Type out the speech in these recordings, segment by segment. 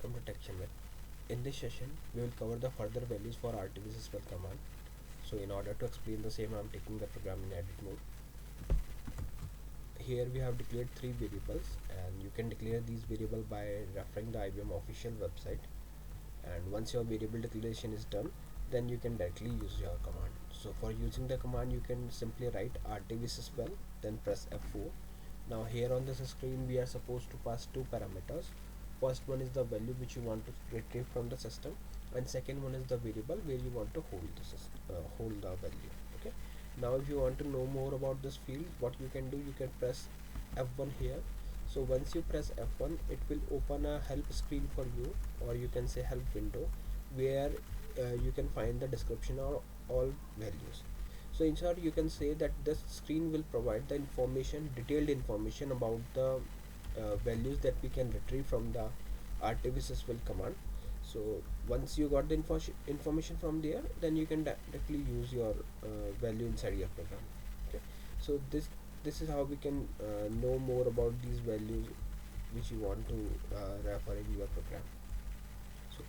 welcome to TechChannel. In this session, we will cover the further values for RTVSYSVAL command. So in order to explain the same, I am taking the program in edit mode. Here we have declared three variables, and you can declare these variables by referring the IBM official website. And once your variable declaration is done, then you can directly use your command. So for using the command, you can simply write RTVSYSVAL, then press F4. Now here on this screen, we are supposed to pass two parameters. First one is the value which you want to retrieve from the system, and second one is the variable where you want to hold the value. Okay. Now if you want to know more about this field, what you can do, you can press F1 here. So once you press F1, it will open a help screen for you, or you can say help window, where you can find the description of all values. So in short, you can say that this screen will provide the detailed information about the values that we can retrieve from the RTVSYSVAL command. So once you got the information from there, then you can directly use your value inside your program. Okay. So this is how we can know more about these values which you want to refer in your program. So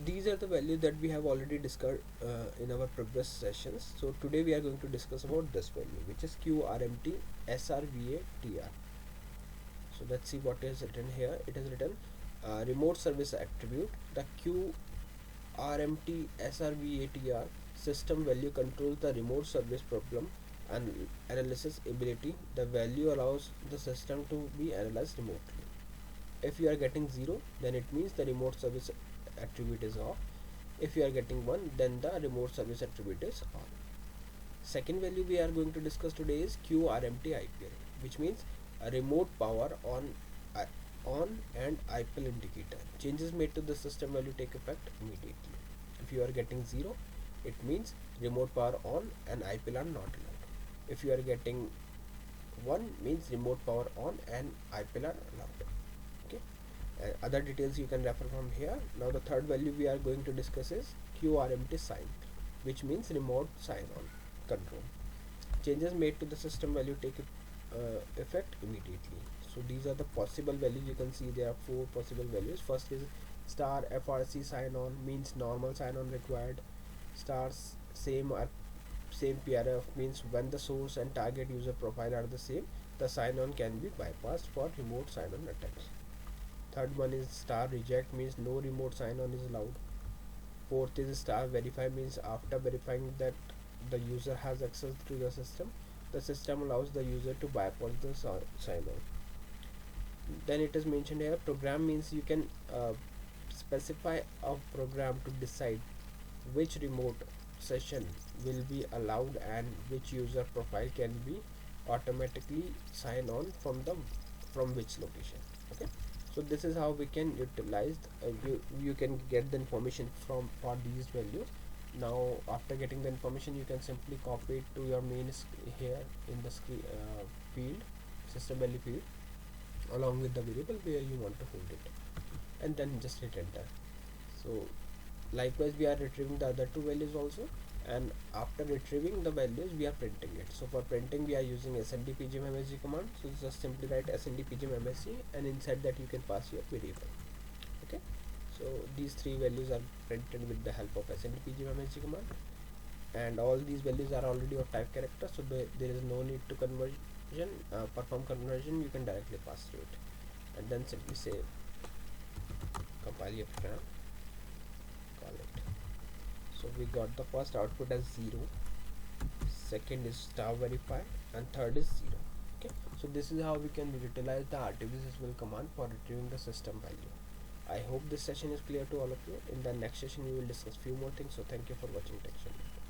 these are the values that we have already discussed in our previous sessions. So today we are going to discuss about this value, which is QRMTSRVATR. So let's see what is written here. It is written remote service attribute. The QRMTSRVATR system value controls the remote service problem and analysis ability. The value allows the system to be analyzed remotely. If you are getting 0, then it means the remote service attribute is off. If you are getting 1, then the remote service attribute is on. Second value we are going to discuss today is QRMTIPL, which means a remote power on and IPL indicator. Changes made to the system value take effect immediately. If you are getting 0, it means remote power on and IPL are not allowed. If you are getting 1, means remote power on and IPL are allowed. Okay. Other details you can refer from here. Now the third value we are going to discuss is QRMTSIGN, which means remote sign-on control. Changes made to the system value take effect immediately. So these are the possible values. You can see there are 4 possible values. First is star FRC sign on, means normal sign on required. Stars same PRF, means when the source and target user profile are the same, the sign on can be bypassed for remote sign on attempts. Third one is star reject, means no remote sign on is allowed. Fourth is star verify, means after verifying that the user has access to the system allows the user to bypass the sign on. Then it is mentioned here program, means you can specify a program to decide which remote session will be allowed and which user profile can be automatically sign on from which location. Okay. So this is how we can utilize you can get the information for these values. Now after getting the information, you can simply copy it to your main here in the field, system value field, along with the variable where you want to hold it, and then just hit enter. So likewise we are retrieving the other two values also, and after retrieving the values we are printing it. So for printing we are using sndpgmsg command. So just simply write sndpgmsg, and inside that you can pass your variable. Okay. So these 3 values are printed with the help of sndpgmsg command, and all these values are already of type character, so there is no need to perform conversion. You can directly pass through it, and then simply save, compile your program, call it. So we got the first output as 0, second is star verify, and third is 0. Okay. So this is how we can utilize the RTVSYSVAL command for retrieving the system value. I hope this session is clear to all of you. In the next session we will discuss few more things. So thank you for watching TechChannel.